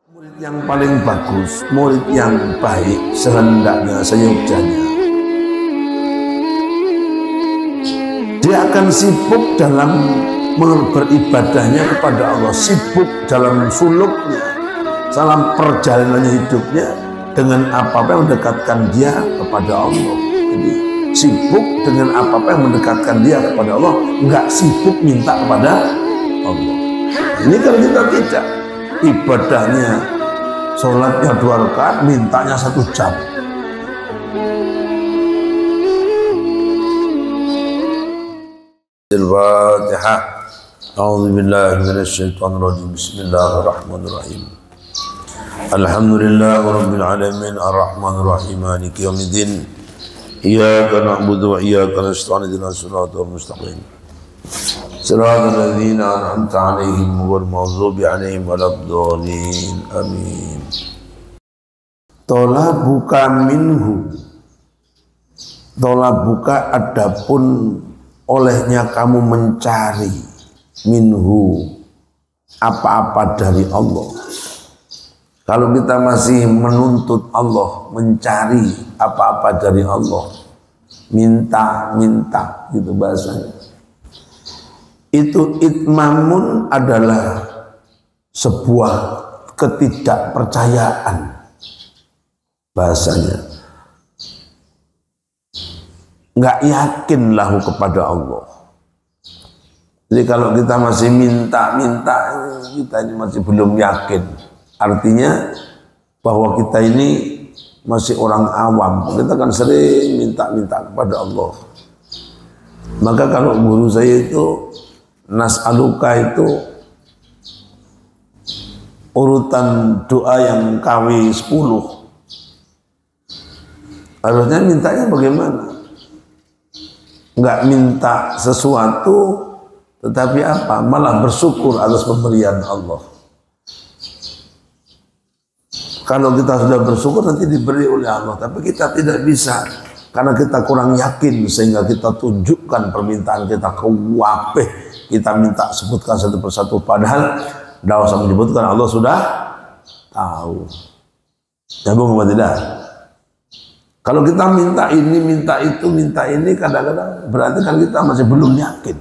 Murid yang paling bagus, murid yang baik sehendaknya seyogyanya. Dia akan sibuk dalam beribadahnya kepada Allah, sibuk dalam suluknya, dalam perjalanannya hidupnya dengan apa-apa yang mendekatkan dia kepada Allah. Jadi sibuk dengan apa-apa yang mendekatkan dia kepada Allah, enggak sibuk minta kepada Allah. Ini kalau kita tidak, ibadahnya sholatnya 2 rakaat, mintanya 1 jam. Al-Fatihah. A'udzubillahi minasyaitonirrajim. Bismillahirrahmanirrahim. Alhamdulillahirabbil alamin arrahmanirrahim maliki yaumiddin. Iyyaka na'budu wa iyyaka nasta'in ihdinas siratal mustaqim. Siratal ladzina an'amta 'alaihim ghairil maghdubi 'alaihim waladdallin. Amin. Tolabuka minhu. Tolabuka adapun olehnya kamu mencari minhu apa-apa dari Allah. Kalau kita masih menuntut Allah, mencari apa-apa dari Allah, minta-minta gitu bahasanya. Itu itmamun adalah sebuah ketidakpercayaan bahasanya. Nggak yakin lahu kepada Allah. Jadi kalau kita masih minta-minta, kita ini masih belum yakin. Artinya bahwa kita ini masih orang awam. Kita kan sering minta-minta kepada Allah. Maka kalau guru saya itu nas'aluka itu urutan doa yang KW 10. Harusnya mintanya bagaimana? Enggak minta sesuatu, tetapi apa? Malah bersyukur atas pemberian Allah. Kalau kita sudah bersyukur nanti diberi oleh Allah, tapi kita tidak bisa karena kita kurang yakin sehingga kita tunjukkan permintaan kita ke wabeh. Kita minta sebutkan satu persatu, padahal tidak usah menyebutkan, Allah sudah tahu. Nyambung apa tidak? Kalau kita minta ini, minta itu, minta ini, kadang-kadang berarti kan kita masih belum yakin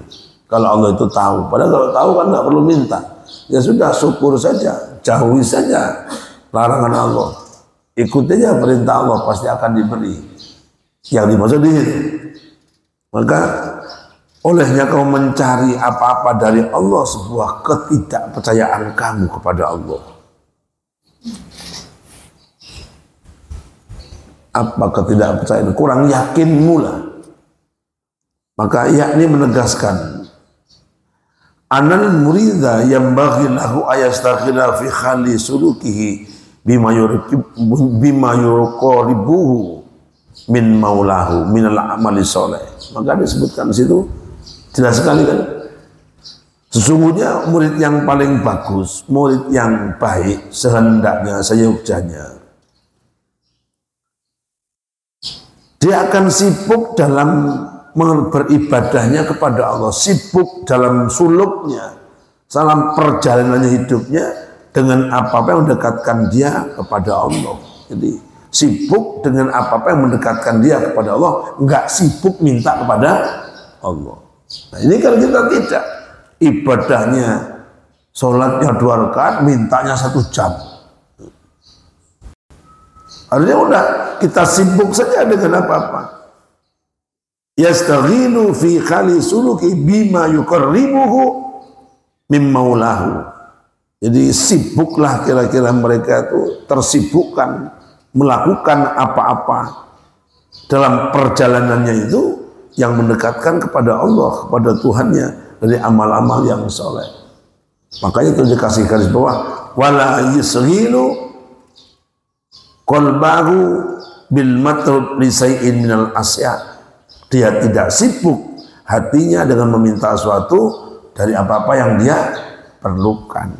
kalau Allah itu tahu. Padahal kalau tahu kan nggak perlu minta. Ya sudah, syukur saja, jauhi saja larangan Allah. Ikuti aja perintah Allah, pasti akan diberi. Yang dimaksud di situ. Maka olehnya kau mencari apa-apa dari Allah, sebuah ketidakpercayaan kamu kepada Allah. Apa ketidakpercayaan? Kurang yakin mula. Maka yakni menegaskan anal murida yang bagi lahu ayastaghila fi khali sulukihi bima yurqaribuhu min maulahu minal amali soleh. Maka disebutkan di situ jelas sekali kan. Sesungguhnya murid yang paling bagus, murid yang baik sehendaknya seyogyanya. Dia akan sibuk dalam beribadahnya kepada Allah, sibuk dalam suluknya, dalam perjalanannya hidupnya dengan apa-apa yang mendekatkan dia kepada Allah. Jadi sibuk dengan apa-apa yang mendekatkan dia kepada Allah, enggak sibuk minta kepada Allah. Nah, ini kalau kita tidak, ibadahnya sholatnya 2 rakaat, mintanya 1 jam. Artinya udah kita sibuk saja dengan apa-apa. Yastaghilu fi khali suluki bima yuqarribuhu mim maulahu. Jadi sibuklah kira-kira mereka itu tersibukkan melakukan apa-apa dalam perjalanannya itu yang mendekatkan kepada Allah, kepada Tuhannya dari amal-amal yang soleh. Makanya itu dikasih garis bawah wala yusghilu qalbahu bil matlub li syai'in minal asya. Dia tidak sibuk hatinya dengan meminta sesuatu dari apa-apa yang dia perlukan.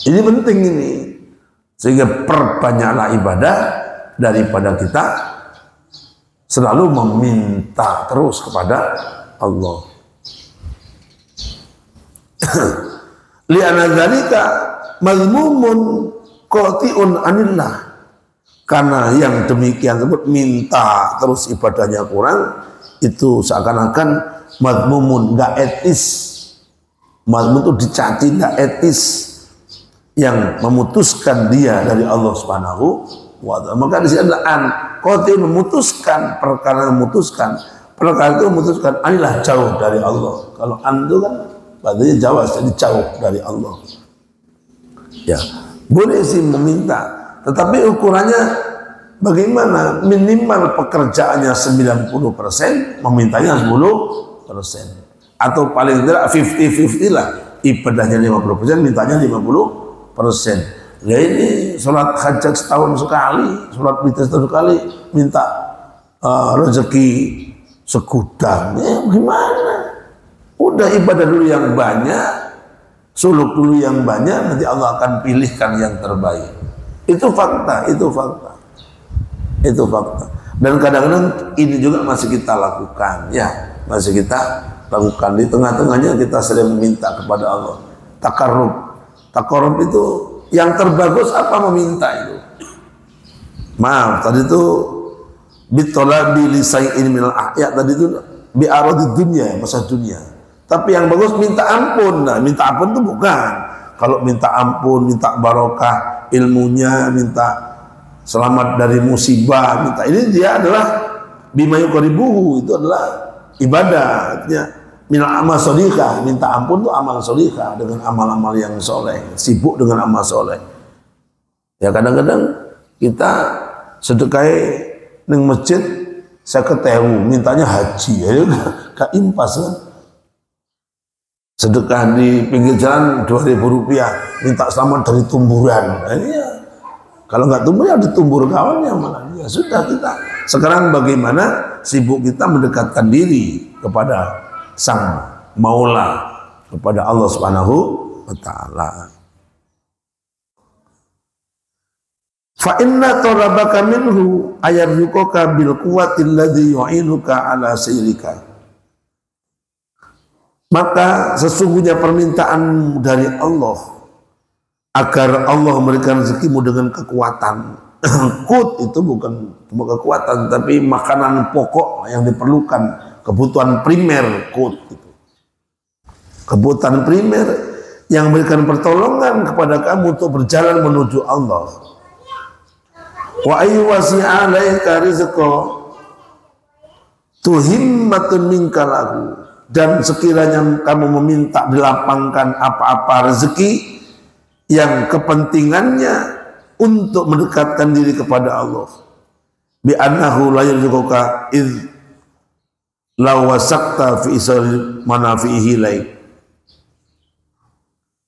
Ini penting ini. Sehingga perbanyaklah ibadah daripada kita selalu meminta terus kepada Allah. Li'anna dzalika mazmumun qati'un anillah. Karena yang demikian tersebut minta terus ibadahnya kurang, itu seakan-akan mazmumun, enggak etis. Mazmun itu dicaci, enggak etis, yang memutuskan dia dari Allah Subhanahu wa ta'ala. Maka di sini adalah qati'un, memutuskan, perkara memutuskan, perkara itu memutuskan anilah, jauh dari Allah. Kalau an itu kan berarti jauh, jadi jauh dari Allah. Ya, boleh sih meminta, tetapi ukurannya bagaimana? Minimal pekerjaannya 90%, memintanya 10%. Atau paling tidak 50-50 lah. Ibadahnya 50%, mintanya 50%. Ya ini sholat hajat setahun sekali, sholat witir setahun sekali, minta rezeki segudang. Ya gimana? Udah ibadah dulu yang banyak, suluk dulu yang banyak, nanti Allah akan pilihkan yang terbaik. Itu fakta, itu fakta, itu fakta. Dan kadang-kadang ini juga masih kita lakukan, ya, masih kita lakukan. Di tengah-tengahnya kita sering meminta kepada Allah. Takarrub, takarrub itu yang terbagus apa? Meminta itu. Maaf, tadi itu bitolabi lisai'in minal ahya, tadi itu bi aradid dunya, masa dunia. Tapi yang bagus minta ampun. Nah, minta ampun itu bukan. Kalau minta ampun, minta barokah ilmunya, minta selamat dari musibah, minta ini dia adalah bima yuqribuhu, itu adalah ibadah. Artinya minal amal sholihah, minta ampun itu amal sholihah, dengan amal-amal yang soleh, sibuk dengan amal soleh. Ya kadang-kadang kita sedekah neng masjid 50.000, mintanya haji, ya gak impas kan. Sedekah di pinggir jalan 2.000 rupiah, minta selamat dari tumburan. Nah, iya. Kalau nggak tumbuh ya ditumbur kawannya malah. Ya sudah, kita sekarang bagaimana sibuk kita mendekatkan diri kepada Sang Maula, kepada Allah Subhanahu wa ta'ala. Fa inna tarabaka minhu ayarzuqaka bil quwwatil ladzi yu'inuka ala sayrika. Maka sesungguhnya permintaan dari Allah agar Allah memberikan rezekimu dengan kekuatan. Kut itu bukan cuma kekuatan, tapi makanan pokok yang diperlukan, kebutuhan primer. Kut itu kebutuhan primer yang memberikan pertolongan kepada kamu untuk berjalan menuju Allah. Wa ayyuwasi'a alaika rizqa tuhimmatun minka lahu. Dan sekiranya kamu meminta dilapangkan apa-apa rezeki yang kepentingannya untuk mendekatkan diri kepada Allah, bi annahu la yarzuquka id law wasaqta fi isal manafihi laik.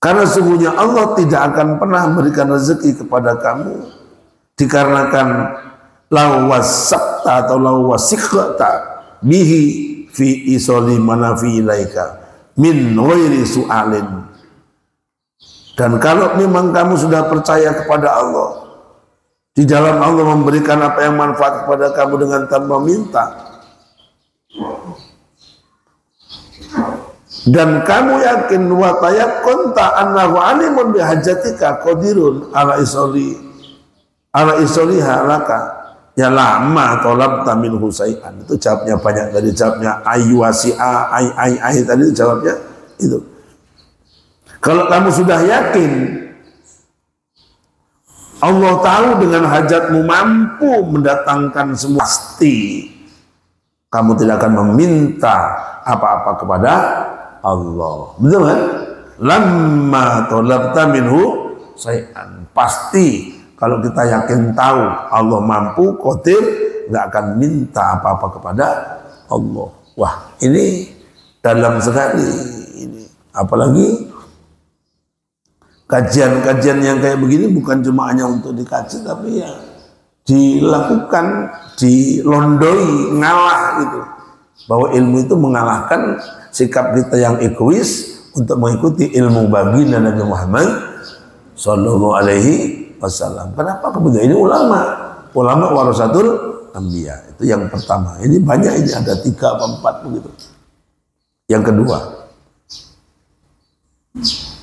Karena sungguhnya Allah tidak akan pernah memberikan rezeki kepada kamu dikarenakan law wasaqta atau law wasiqta bihi fi isoli manafi ilaika min ghairi su'alin. Dan kalau memang kamu sudah percaya kepada Allah, di dalam Allah memberikan apa yang manfaat kepada kamu dengan tanpa minta, dan kamu yakin wa tayaqqanta annahu alimun bihajatika qadirun ala isoliha laka, ya lama tolab tamin husai'an. Itu jawabnya banyak. Tadi jawabnya ayyuasi'a ay tadi jawabnya itu. Kalau kamu sudah yakin Allah tahu dengan hajatmu mampu mendatangkan semua, pasti kamu tidak akan meminta apa-apa kepada Allah. Betul kan? Lamma tolabta minhu husai'an. Pasti kalau kita yakin tahu Allah mampu, qadir, nggak akan minta apa-apa kepada Allah. Wah, ini dalam sekali ini. Apalagi kajian-kajian yang kayak begini bukan cuma hanya untuk dikaji, tapi ya dilakukan, dilondoi, ngalah gitu. Bahwa ilmu itu mengalahkan sikap kita yang egois untuk mengikuti ilmu baginda Nabi Muhammad sallallahu alaihi wasallam. Kenapa kemudian ini ulama warasatul anbiya, itu yang pertama. Ini banyak, ini ada 3 atau 4 begitu. Yang kedua,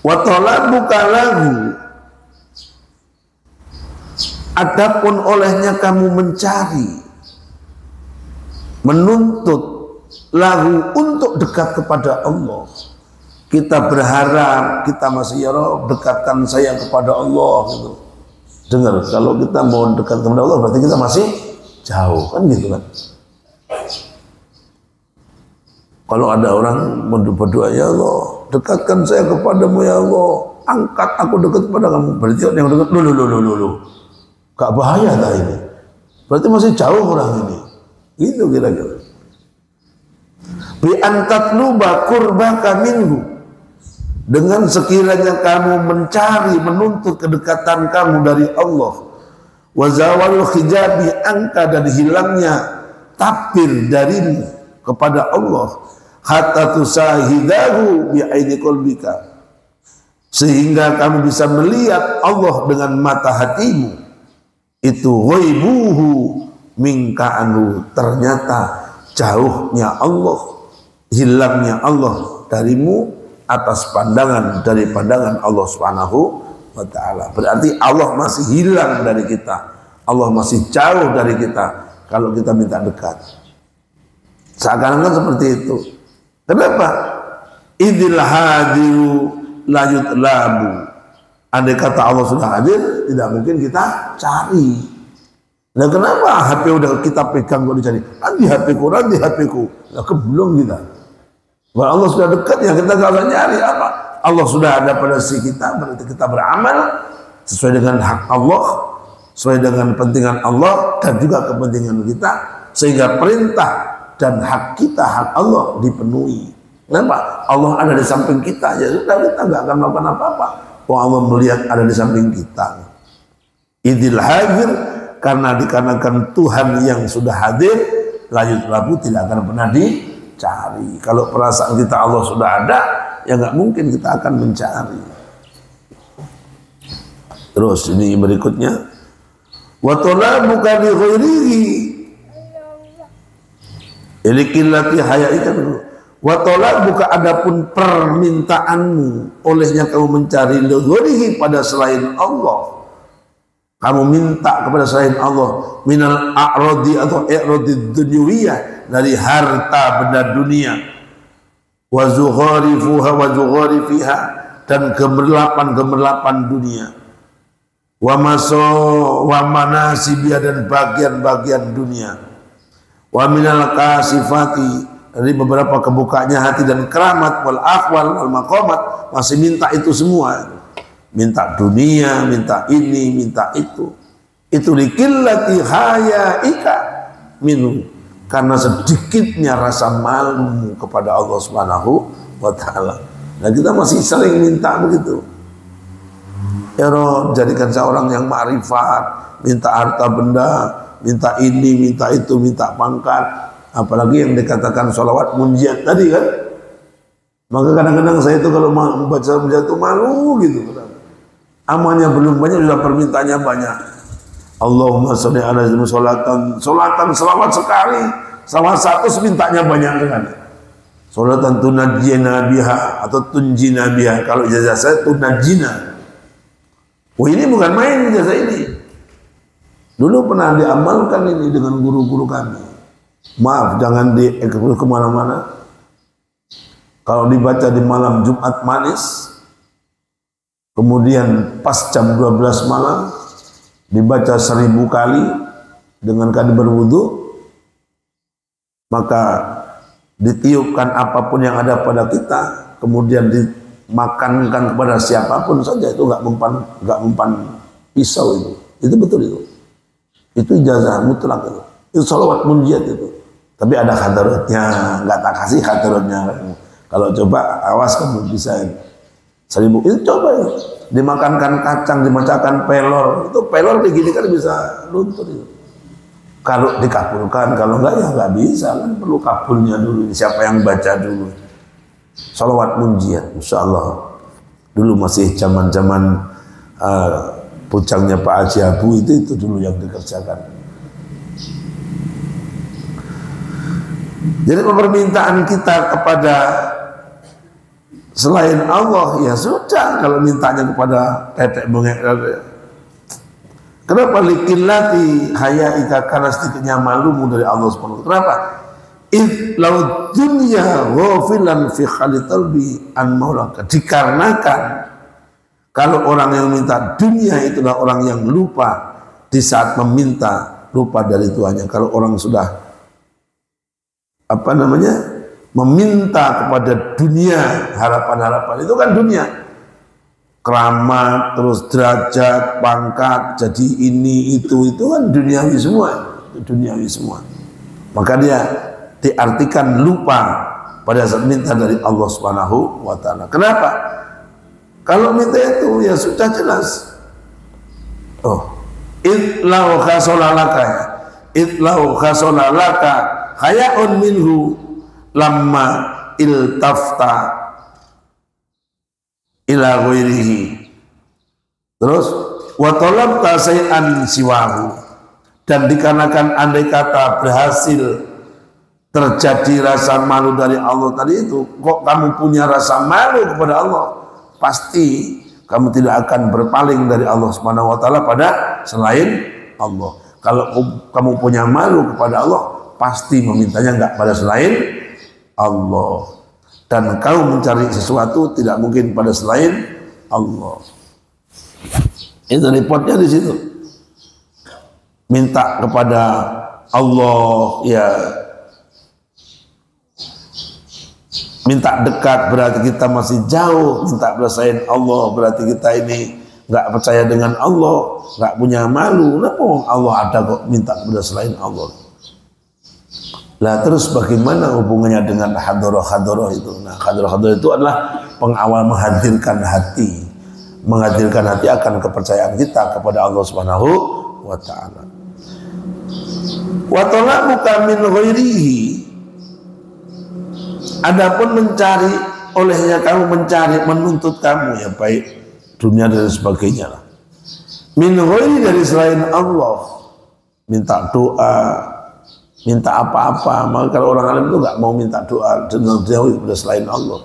wa talabuka lahu Adapun olehnya kamu mencari, menuntut lahu untuk dekat kepada Allah. Kita berharap, kita masih ya Rabb, dekatkan saya kepada Allah gitu. Dengar, kalau kita mau dekat kepada Allah berarti kita masih jauh, kan gitu kan. Kalau ada orang berdoa, ya Allah, dekatkan saya kepadamu ya Allah, angkat aku dekat kepada kamu. Berarti yang dekat, loh. Gak bahaya tak ini? Berarti masih jauh orang ini. Gitu kira-kira. Bi antatluba qurbaka minhu. Dengan sekiranya kamu mencari, menuntut kedekatan kamu dari Allah. Wa zawalul hijabi angka dan hilangnya tapir darimu kepada Allah. Hatta tusahidahu bi aini qalbika. Sehingga kamu bisa melihat Allah dengan mata hatimu. Itu ghaibuhu minka anhu, ternyata jauhnya Allah, hilangnya Allah darimu atas pandangan dari pandangan Allah Subhanahu wa taala. Berarti Allah masih hilang dari kita. Allah masih jauh dari kita kalau kita minta dekat. Seakan-akan seperti itu. Kenapa? Idil hadiru la yutlabu. Andai kata Allah sudah hadir, tidak mungkin kita cari. Nah kenapa HP udah kita pegang kok dicari? Nanti HP-ku. Nah belum kita. Kalau Allah sudah dekat ya kita nggak usah nyari apa. Allah sudah ada pada sisi kita, berarti kita beramal sesuai dengan hak Allah, sesuai dengan kepentingan Allah dan juga kepentingan kita, sehingga perintah dan hak kita, hak Allah dipenuhi. Kenapa? Allah ada di samping kita, ya sudah kita nggak akan melakukan apa-apa. Allah melihat ada di samping kita. Idil hadir, karena dikarenakan Tuhan yang sudah hadir, lanjut labu tidak akan pernah dicari. Kalau perasaan kita Allah sudah ada, ya nggak mungkin kita akan mencari. Terus ini berikutnya, wa talabuka li ghairihi. Ini kilati hayaika dulu. Wa talabuka, adapun permintaanmu, olehnya kamu mencari li ghairihi pada selain Allah. Kamu minta kepada selain Allah minal a'radi atau i'radid dunyawiyah, dari harta benda dunia, wa zugharifuha wa zugharifiha, dan gemerlapan dunia, wa manasibiyah, dan bagian-bagian dunia, wa minal kasifati, dari beberapa kebukanya hati dan keramat, wal akhwal wal maqamat, masih minta itu semua. Minta dunia, minta ini, minta itu. Itu likillati hayaika minhu, karena sedikitnya rasa malu kepada Allah Subhanahu wa taala. Nah, kita masih sering minta begitu. Ya Rabb, jadikan saya orang yang ma'rifat, minta harta benda, minta ini, minta itu, minta pangkat, apalagi yang dikatakan sholawat munjiat tadi kan. Maka kadang-kadang saya itu kalau membaca munjiat itu malu gitu. Amalnya belum banyak, sudah permintaannya banyak. Allahumma sholli ala sholatan selawat sekali, salah satu mintanya banyak sekali. Sholatan tunajjina biha atau tunjina biha. Kalau ijazah saya tunajjina. Oh, ini bukan main ijazah ini. Dulu pernah diamalkan ini dengan guru-guru kami. Maaf, jangan diekspos kemana-mana. Kalau dibaca di malam Jumat manis, kemudian pas jam 12 malam dibaca 1000 kali dengan keadaan berwudu, maka ditiupkan apapun yang ada pada kita, kemudian dimakankan kepada siapapun saja, itu nggak mempan pisau itu betul itu ijazah mutlak itu sholawat munjiat itu. Tapi ada hadaratnya, nggak tak kasih hadaratnya. Kalau coba awas kamu bisa 1000 itu coba ya. Dimakankan kacang, dimacakan pelor, itu pelor begini kan bisa luntur itu. Kalau dikabulkan, kalau enggak ya enggak bisa, kan perlu kabulnya dulu. Siapa yang baca dulu? Sholawat munjiat, insya Allah. Dulu masih zaman-zaman pucangnya Pak Haji Abu, itu dulu yang dikerjakan. Jadi permintaan kita kepada selain Allah, ya sudah, kalau mintanya kepada tetek bengek, Kenapa likillati hayaika, karena sedikitnya malumu dari Allah Subhanahu wa taala. Kenapa? Id law dunya ghafilan fi khalitalbi an maulaka, dikarenakan kalau orang yang minta dunia itulah orang yang lupa di saat meminta, lupa dari Tuhannya. Kalau orang sudah meminta kepada dunia, harapan-harapan itu kan dunia, keramat, terus derajat, pangkat, jadi ini itu kan duniawi semua, duniawi semua. Maka dia diartikan lupa pada saat minta dari Allah Subhanahu wa taala. Kenapa? Kalau minta itu ya sudah jelas. Itlau khasolalaka, itlau khasolalaka hayaun minhu lamma iltafta ila ghairihi. Terus wa talabta say'an siwahu, dan dikarenakan andai kata berhasil terjadi rasa malu dari Allah tadi itu, kok kamu punya rasa malu kepada Allah, pasti kamu tidak akan berpaling dari Allah Subhanahu wa taala pada selain Allah. Kalau kamu punya malu kepada Allah, pasti memintanya enggak pada selain Allah. Dan kamu mencari sesuatu tidak mungkin pada selain Allah. Itu reportnya di situ. Minta kepada Allah, ya minta dekat berarti kita masih jauh, minta selain Allah berarti kita ini nggak percaya dengan Allah, nggak punya malu. Kenapa Allah ada kok minta kepada selain Allah? Lah terus bagaimana hubungannya dengan hadroh-hadroh itu? Nah, hadroh-hadroh itu adalah pengawal menghadirkan hati. Menghadirkan hati akan kepercayaan kita kepada Allah Subhanahu wa taala. Wa talabuka min ghairihi, adapun mencari olehnya kamu mencari, menuntut kamu, ya baik dunia dan sebagainya lah. Min ghairi, dari selain Allah, minta doa, minta apa-apa. Maka kalau orang alim itu nggak mau minta doa dan jauh kepada selain Allah.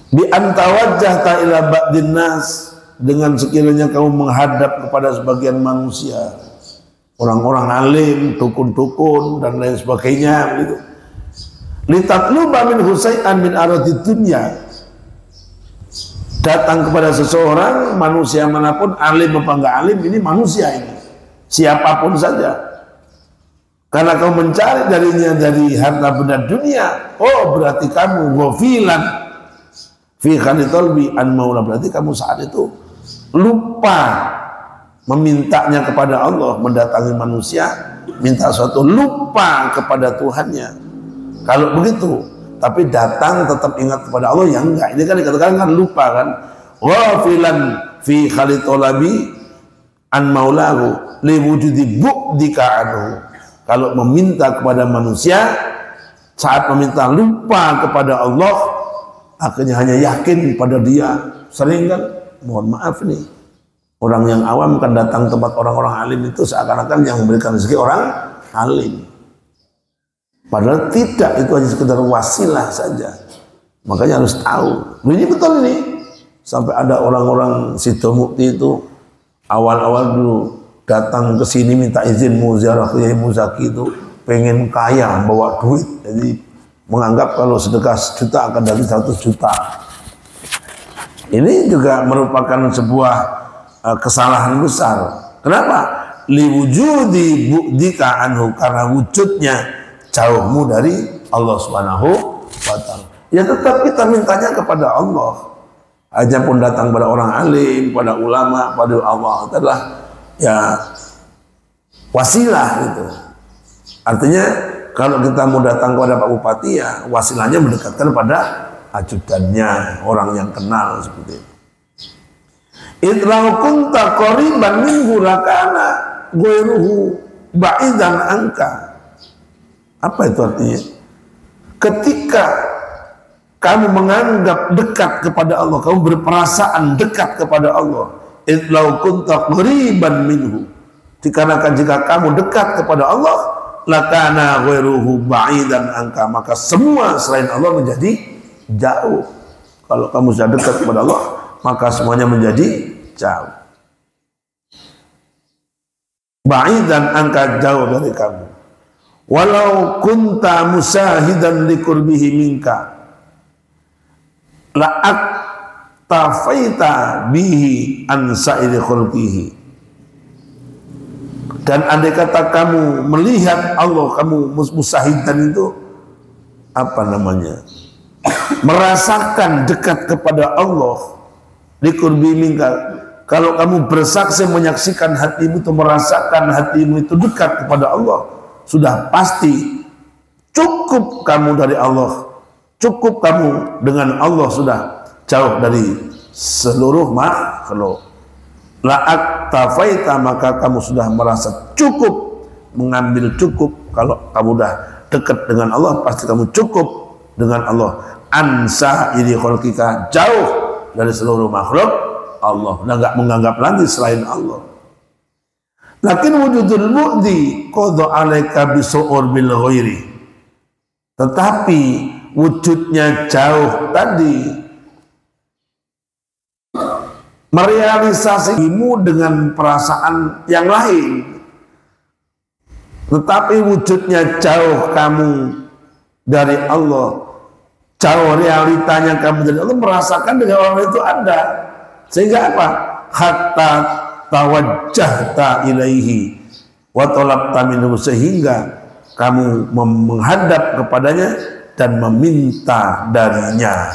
Bi antawajjah ta ila ba'din nas, dengan sekiranya kamu menghadap kepada sebagian manusia, orang-orang alim, dukun-dukun dan lain sebagainya gitu. Litatluba min husai'an min aradid dunya, datang kepada seseorang manusia manapun, alim apa enggak alim, ini manusia ini, siapapun saja, karena kau mencari darinya dari harta benda dunia, oh berarti kamu ghafilan fi khalitalbi an maula, berarti kamu saat itu lupa memintanya kepada Allah, mendatangi manusia minta sesuatu, lupa kepada Tuhannya. Kalau begitu, tapi datang tetap ingat kepada Allah, yang enggak. Ini kan dikatakan kan lupa kan. Ghafilan fi khalitolabi an maulahu li wujudi bu'dika anhu. Kalau meminta kepada manusia, saat meminta lupa kepada Allah, akhirnya hanya yakin pada dia. Sering kan, mohon maaf nih, orang yang awam kan datang tempat orang-orang alim itu seakan-akan yang memberikan rezeki orang alim. Padahal tidak, itu hanya sekedar wasilah saja. Makanya harus tahu. Ini betul ini. Sampai ada orang-orang Sido Mukti itu awal-awal dulu datang ke sini minta izin mau ziarah ke Yai Muzaki itu, pengen kaya, bawa duit. Jadi menganggap kalau sedekah 1 juta akan dari 100 juta. Ini juga merupakan sebuah kesalahan besar. Kenapa? Liwujudi bu'dika anhu, karena wujudnya jauhmu dari Allah Subhanahu wa taala. Ya tetap kita mintanya kepada Allah. Aja pun datang pada orang alim, pada ulama, pada Allah, itu adalah ya wasilah gitu. Artinya kalau kita mau datang kepada Pak Bupati, ya wasilahnya mendekatkan pada ajudannya, orang yang kenal seperti itu. Idlau kunta qoriban minhu lakana ghairuhu ba'idan anka. Apa itu artinya? Ketika kamu menganggap dekat kepada Allah, kamu berperasaan dekat kepada Allah, idlau kunta qoriban minhu, dikarenakan jika kamu dekat kepada Allah, lakana ghairuhu ba'idan anka, maka semua selain Allah menjadi jauh. Kalau kamu sudah dekat kepada Allah, maka semuanya menjadi jauh. ba'idan angka jauh dari kamu. Walau kunta musahidan liqurbihi minka la'ak tafaita bihi an sa'iri khulqihi. Dan andai kata kamu melihat Allah, kamu musahidan itu apa namanya, merasakan dekat kepada Allah, liqurbihi minka. Kalau kamu bersaksi menyaksikan hatimu itu, merasakan hatimu itu dekat kepada Allah, sudah pasti cukup kamu dari Allah, cukup kamu dengan Allah, sudah jauh dari seluruh makhluk. La'ak tafaita, maka kamu sudah merasa cukup, mengambil cukup. Kalau kamu udah dekat dengan Allah, pasti kamu cukup dengan Allah. Ansa ini kholqika, jauh dari seluruh makhluk Allah, dan nggak menganggap lagi selain Allah. Lakin wujudul mu'di qadha 'alaika bisu'ur bil ghairi. Tetapi wujudnya jauh tadi merealisasimu dengan perasaan yang lain. Tetapi wujudnya jauh kamu dari Allah, jauh realitanya kamu dari Allah, merasakan dengan orang itu ada. Sehingga apa? Hatta tawajjahta ilaihi wa talabta minhu, sehingga kamu menghadap kepadanya dan meminta darinya.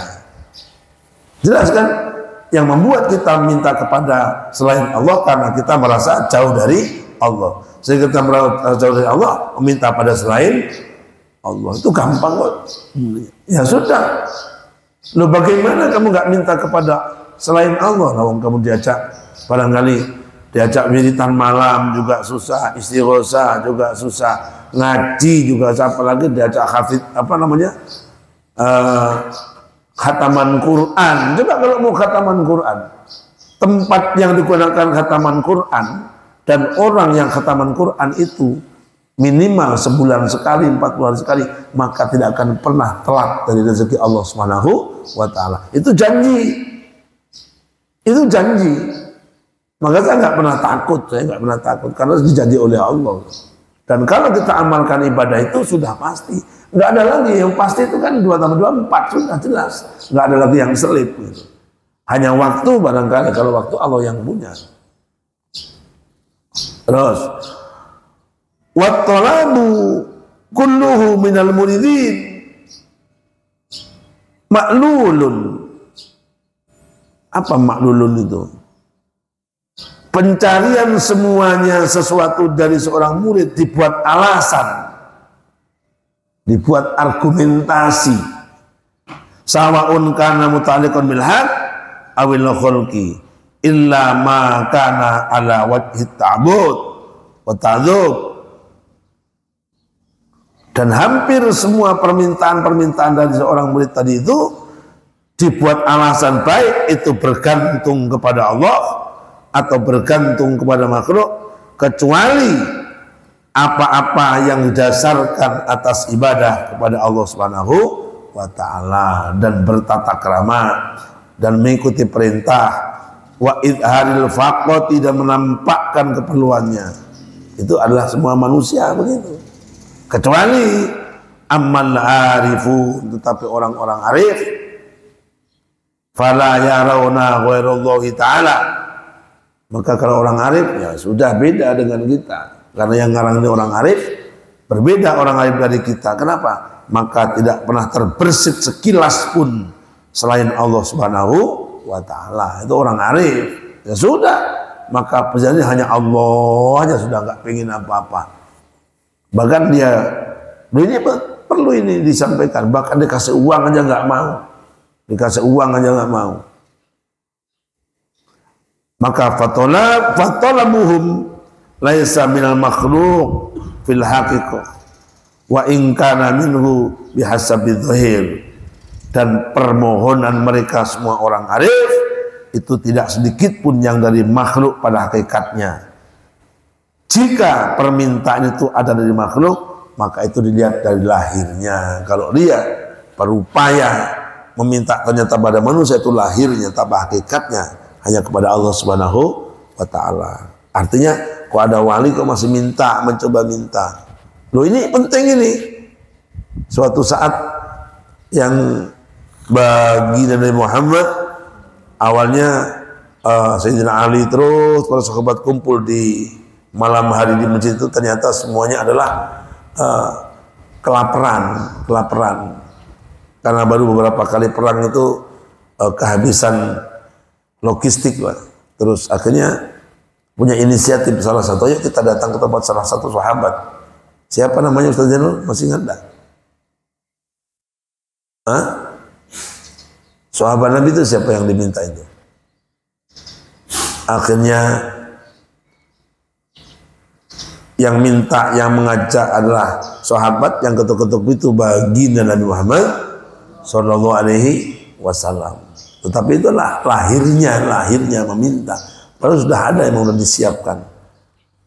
Jelas kan? Yang membuat kita minta kepada selain Allah karena kita merasa jauh dari Allah. Sehingga kita merasa jauh dari Allah, meminta pada selain Allah. Itu gampang kok. Ya sudah. Loh, bagaimana kamu nggak minta kepada selain Allah? Nah, kamu diajak, barangkali diajak wiritan malam juga susah, istighosa juga susah, ngaji juga susah, apalagi diajak hafid apa namanya, khataman Quran. Coba kalau mau khataman Quran, tempat yang digunakan khataman Quran dan orang yang khataman Quran itu minimal sebulan sekali, 40 hari sekali, maka tidak akan pernah telat dari rezeki Allah Subhanahu wa Ta'ala. Itu janji. Itu janji. Maka saya nggak pernah takut, karena dijanji oleh Allah. Dan kalau kita amalkan ibadah itu sudah pasti, nggak ada lagi yang pasti. Itu kan 2 tambah 2 4, sudah jelas. Nggak ada lagi yang selip gitu. Hanya waktu barangkali, kalau waktu Allah yang punya. Terus wattalabu kulluhu minal muridin maklulun. Apa maklulun itu? Pencarian semuanya sesuatu dari seorang murid dibuat alasan, dibuat argumentasi. Sawaun kana muta'alliqan bil haq awil khulqi illa ma kana ala wajhi ta'bud wa ta'dzub. Dan hampir semua permintaan-permintaan dari seorang murid tadi itu dibuat alasan, baik itu bergantung kepada Allah atau bergantung kepada makhluk, kecuali apa-apa yang didasarkan atas ibadah kepada Allah Subhanahu wa Ta'ala dan bertata krama dan mengikuti perintah, wa idharil faqati, dan menampakkan keperluannya. Itu adalah semua manusia begitu, kecuali ammal arifun, tetapi orang-orang arif, fala yarawna ghairallahi ta'ala. Maka kalau orang arif, ya sudah beda dengan kita. Karena yang ngarang ini orang arif, berbeda orang arif dari kita. Kenapa? Maka tidak pernah terbersit sekilas pun selain Allah Subhanahu wa Ta'ala. Itu orang arif. Ya sudah, maka pesannya hanya Allah aja, sudah nggak pengen apa-apa. Bahkan dia, ini perlu ini disampaikan. Bahkan dikasih uang aja nggak mau. Dikasih uang aja nggak mau. Maka fatolabuhum laisa minal makhluk fil haqiqah wa in kana minhu bihasabi dhahir. Dan permohonan mereka semua orang arif itu tidak sedikit pun yang dari makhluk pada hakikatnya. Jika permintaan itu ada dari makhluk, maka itu dilihat dari lahirnya. Kalau dia berupaya meminta ternyata pada manusia, itu lahirnya, tapi hakikatnya hanya kepada Allah Subhanahu wa Ta'ala. Artinya kok ada wali kok masih minta, mencoba minta. Loh ini penting ini. Suatu saat yang bagi Nabi Muhammad awalnya Sayyidina Ali terus para sahabat kumpul di malam hari di masjid itu, ternyata semuanya adalah kelaparan karena baru beberapa kali perang itu kehabisan logistik lah. Terus akhirnya punya inisiatif, salah satunya kita datang ke tempat salah satu sahabat. Siapa namanya Ustaz Zainul? Masih ingat enggak? Hah? Sahabat Nabi itu siapa yang diminta itu? Akhirnya yang minta, yang mengajak adalah sahabat, yang ketuk-ketuk itu baginda Nabi Muhammad Sallallahu Alaihi Wasallam. Tetapi itulah lahirnya meminta. Padahal sudah ada yang sudah disiapkan.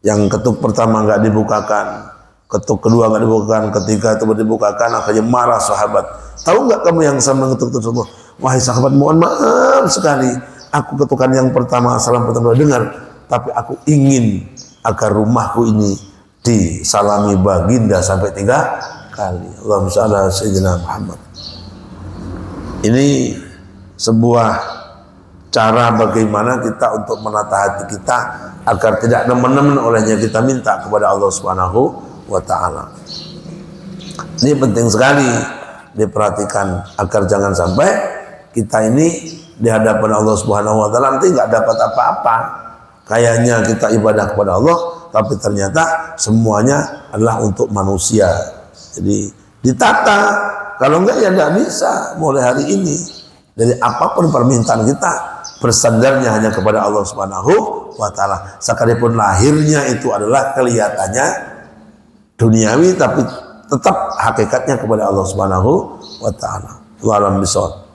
Yang ketuk pertama nggak dibukakan, ketuk kedua nggak dibukakan, ketiga itu dibukakan, akhirnya marah sahabat. Tahu nggak kamu yang sama ngetuk tersebut? Wahai sahabat, mohon maaf sekali, aku ketukan yang pertama, salam pertama dengar, tapi aku ingin agar rumahku ini disalami baginda sampai 3 kali. Allahumma shalli ala sayyidina Muhammad. Ini sebuah cara bagaimana kita untuk menata hati kita agar tidak nemen-nemen olehnya kita minta kepada Allah Subhanahu wa taala. Ini penting sekali diperhatikan agar jangan sampai kita ini di hadapan Allah Subhanahu wa taala nanti nggak dapat apa-apa. Kayaknya kita ibadah kepada Allah, tapi ternyata semuanya adalah untuk manusia. Jadi ditata, kalau enggak ya enggak bisa mulai hari ini. Dari apapun permintaan kita, bersandarnya hanya kepada Allah Subhanahu wa taala. Sekalipun lahirnya itu adalah kelihatannya duniawi, tapi tetap hakikatnya kepada Allah Subhanahu wa taala. Wallahu a'lam bishawab.